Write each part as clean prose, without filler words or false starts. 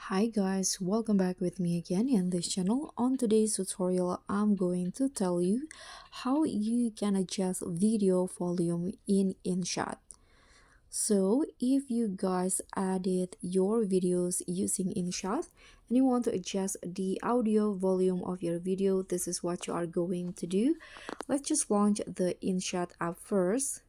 Hi guys, welcome back with me again in this channel. On today's tutorial, I'm going to tell you how you can adjust video volume in Inshot. So if you guys edit your videos using Inshot and you want to adjust the audio volume of your video, this is what you are going to do. Let's just launch the Inshot app first.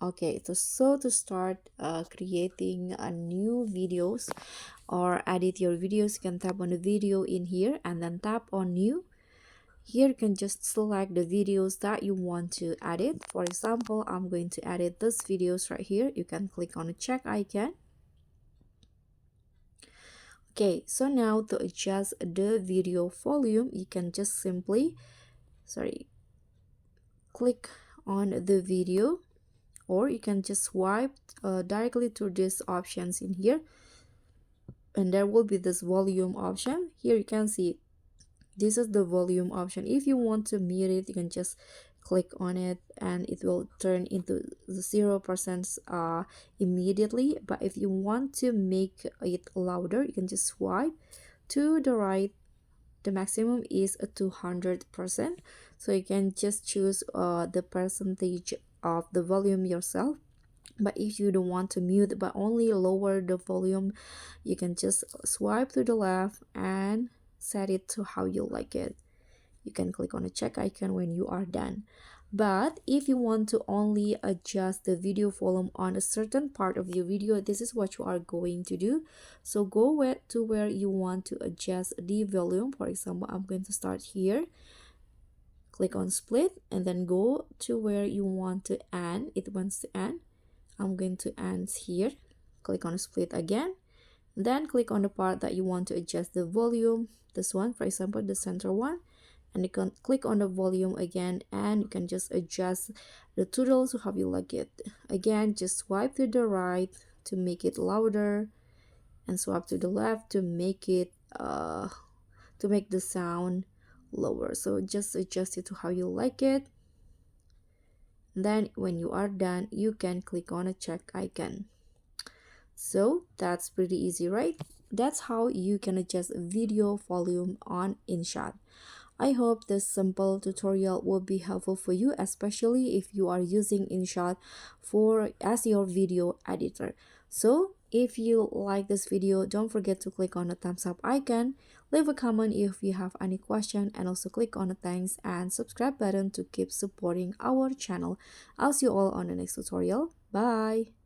Okay, so to start creating a new videos or edit your videos, you can tap on the video in here and then tap on new. Here you can just select the videos that you want to edit. For example, I'm going to edit this videos right here. You can click on the check icon. Okay, so now to adjust the video volume, you can just simply click on the video, or you can just swipe directly to these options in here, and there will be this volume option. Here you can see this is the volume option. If you want to mute it, you can just click on it and it will turn into 0% immediately. But if you want to make it louder, you can just swipe to the right. The maximum is 200%, so you can just choose the percentage of the volume yourself. But if you don't want to mute but only lower the volume, you can just swipe to the left and set it to how you like it. You can click on the check icon when you are done. But if you want to only adjust the video volume on a certain part of your video, this is what you are going to do. So go to where you want to adjust the volume. For example, I'm going to start here, click on split, and then go to where you want to end. It wants to end. I'm going to end here, click on split again, then click on the part that you want to adjust the volume, this one, for example, the center one, and you can click on the volume again, and you can just adjust the totals to how you like it. Again, just swipe to the right to make it louder, and swipe to the left to make it to make the sound lower. So just adjust it to how you like it. Then when you are done, you can click on a check icon. So that's pretty easy, right? That's how you can adjust video volume on Inshot. I hope this simple tutorial will be helpful for you, especially if you are using Inshot as your video editor. So if you like this video, don't forget to click on the thumbs up icon, leave a comment if you have any question, and also click on the thanks and subscribe button to keep supporting our channel. I'll see you all on the next tutorial. Bye!